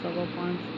5:15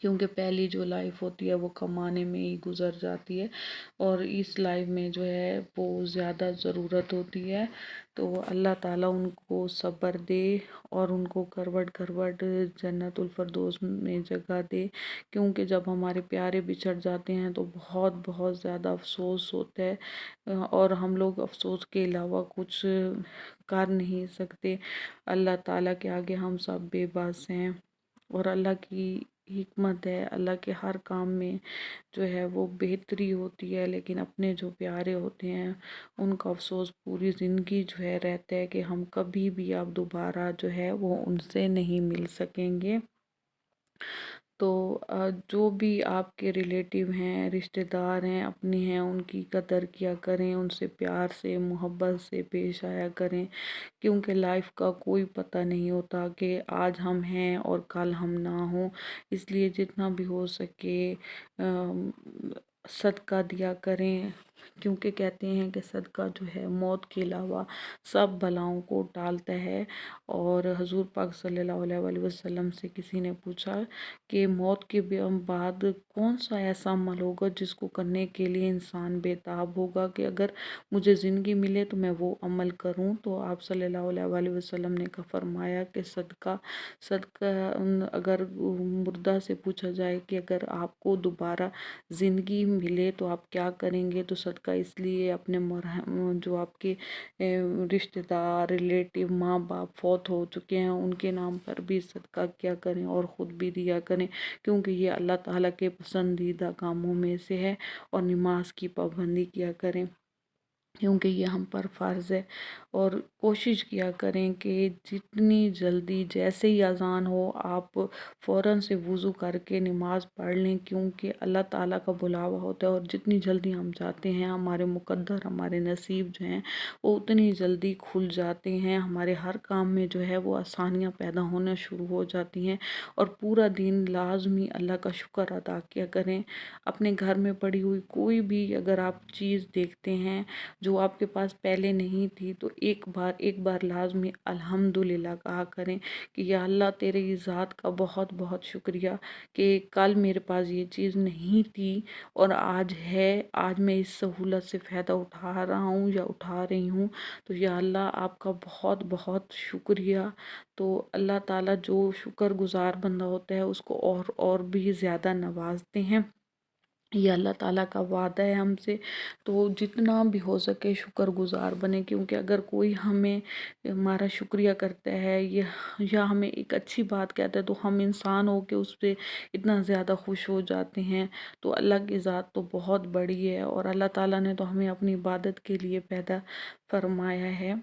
کیونکہ پہلی جو لائف ہوتی ہے وہ کمانے میں ہی گزر جاتی ہے، اور اس لائف میں جو ہے وہ زیادہ ضرورت ہوتی ہے۔ تو اللہ تعالیٰ ان کو صبر دے اور ان کو کروٹ کروٹ جنت الفردوس میں جگہ دے، کیونکہ جب ہمارے پیارے بچھڑ جاتے ہیں تو بہت بہت زیادہ افسوس ہوتا ہے، اور ہم لوگ افسوس کے علاوہ کچھ کر نہیں سکتے۔ اللہ تعالیٰ کے آگے ہم سب بے بس ہیں، اور اللہ کی حکمت ہے، اللہ کے ہر کام میں جو ہے وہ بہتری ہوتی ہے، لیکن اپنے جو پیارے ہوتے ہیں ان کا افسوس پوری زندگی جو ہے رہتا ہے کہ ہم کبھی بھی اب دوبارہ جو ہے وہ ان سے نہیں مل سکیں گے۔ تو جو بھی آپ کے ریلیٹیو ہیں، رشتہ دار ہیں، اپنے ہیں، ان کی قدر کیا کریں، ان سے پیار سے محبت سے پیش آیا کریں، کیونکہ لائف کا کوئی پتہ نہیں ہوتا کہ آج ہم ہیں اور کل ہم نہ ہوں۔ اس لیے جتنا بھی ہو سکے صدقہ دیا کریں، کیونکہ کہتے ہیں کہ صدقہ جو ہے موت کے علاوہ سب بلاؤں کو ٹالتا ہے۔ اور حضور پاک صلی اللہ علیہ وآلہ وسلم سے کسی نے پوچھا کہ موت کے بعد کون سا ایسا عمل ہوگا جس کو کرنے کے لیے انسان بےتاب ہوگا کہ اگر مجھے زندگی ملے تو میں وہ عمل کروں؟ تو آپ صلی اللہ علیہ وآلہ وسلم نے فرمایا کہ صدقہ۔ اگر مردہ سے پوچھا جائے کہ اگر آپ کو دوبارہ زندگی ملے تو آپ کیا کریں گے، تو صدقہ اس لیے اپنے جو آپ کے رشتہ دار، ریلیٹیو، ماں باپ فوت ہو چکے ہیں ان کے نام پر بھی صدقہ کیا کریں اور خود بھی دیا کریں، کیونکہ یہ اللہ تعالیٰ کے پسندیدہ کاموں میں سے ہے۔ اور نماز کی پابندی کیا کریں، کیونکہ یہ ہم پر فرض ہے۔ اور کوشش کیا کریں کہ جتنی جلدی جیسے ہی اذان ہو آپ فوراً سے وضو کر کے نماز پڑھ لیں، کیونکہ اللہ تعالیٰ کا بلاوا ہوتا ہے، اور جتنی جلدی ہم چاہتے ہیں ہمارے مقدر، ہمارے نصیب جو ہیں وہ اتنی جلدی کھل جاتے ہیں، ہمارے ہر کام میں جو ہے وہ آسانیاں پیدا ہونا شروع ہو جاتی ہیں۔ اور پورا دن لازمی اللہ کا شکر ادا کیا کریں۔ اپنے گھر میں پڑی ہوئی کوئی بھی اگر آپ چیز دیکھتے ہیں جو آپ کے پاس پہلے نہیں تھی تو ایک بار لازمی الحمدللہ کہا کریں کہ یا اللہ تیرے ہی ذات کا بہت بہت شکریہ کہ کل میرے پاس یہ چیز نہیں تھی اور آج ہے، آج میں اس سہولت سے فائدہ اٹھا رہا ہوں یا اٹھا رہی ہوں، تو یا اللہ آپ کا بہت بہت شکریہ۔ تو اللہ تعالیٰ جو شکر گزار بندہ ہوتا ہے اس کو اور بھی زیادہ نوازتے ہیں، یہ اللہ تعالیٰ کا وعدہ ہے ہم سے۔ تو جتنا بھی ہو سکے شکر گزار بنے، کیونکہ اگر کوئی ہمارا شکریہ کرتا ہے یا ہمیں ایک اچھی بات کہتا ہے تو ہم انسان ہو کے اس پہ اتنا زیادہ خوش ہو جاتے ہیں۔ تو اللہ کی ذات تو بہت بڑی ہے، اور اللہ تعالیٰ نے تو ہمیں اپنی عبادت کے لیے پیدا فرمایا ہے۔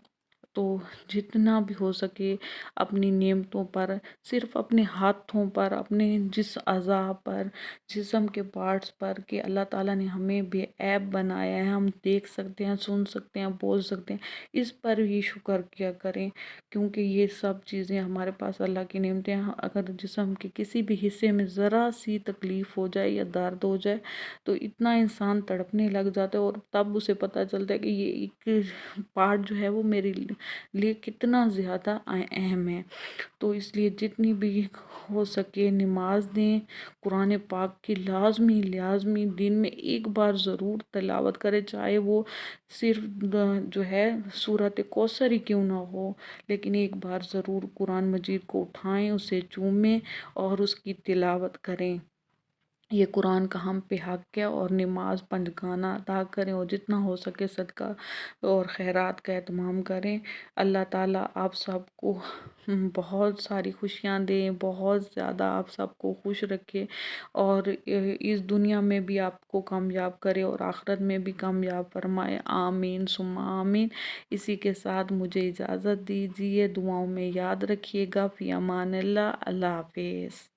تو جتنا بھی ہو سکے اپنی نعمتوں پر، صرف اپنے ہاتھوں پر، اپنے جس اعضاء پر، جسم کے پارٹس پر کہ اللہ تعالیٰ نے ہمیں بے عیب بنایا ہے، ہم دیکھ سکتے ہیں، سن سکتے ہیں، بول سکتے ہیں، اس پر ہی شکر کیا کریں، کیونکہ یہ سب چیزیں ہمارے پاس اللہ کی نعمتیں ہیں۔ اگر جسم کے کسی بھی حصے میں ذرا سی تکلیف ہو جائے یا درد ہو جائے تو اتنا انسان تڑپنے لگ جاتا ہے، اور تب اسے پتہ چلتا ہے کہ یہ ایک پارٹ جو ہے وہ میرے لیے کتنا زیادہ اہم ہے۔ تو اس لیے جتنی بھی ہو سکے نماز دیں، قرآن پاک کی لازمی دن میں ایک بار ضرور تلاوت کرے، چاہے وہ صرف جو ہے سورۃ کوثر ہی کیوں نہ ہو، لیکن ایک بار ضرور قرآن مجید کو اٹھائیں، اسے چومیں اور اس کی تلاوت کریں۔ یہ قرآن کا ہم پہ حق ہے، اور نماز پنجگانہ ادا کریں، اور جتنا ہو سکے صدقہ اور خیرات کا اہتمام کریں۔ اللہ تعالیٰ آپ سب کو بہت ساری خوشیاں دیں، بہت زیادہ آپ سب کو خوش رکھے، اور اس دنیا میں بھی آپ کو کامیاب کرے اور آخرت میں بھی کامیاب فرمائے، آمین ثم آمین۔ اسی کے ساتھ مجھے اجازت دیجیے، دعاؤں میں یاد رکھیے گا، فی امان اللہ، اللہ حافظ۔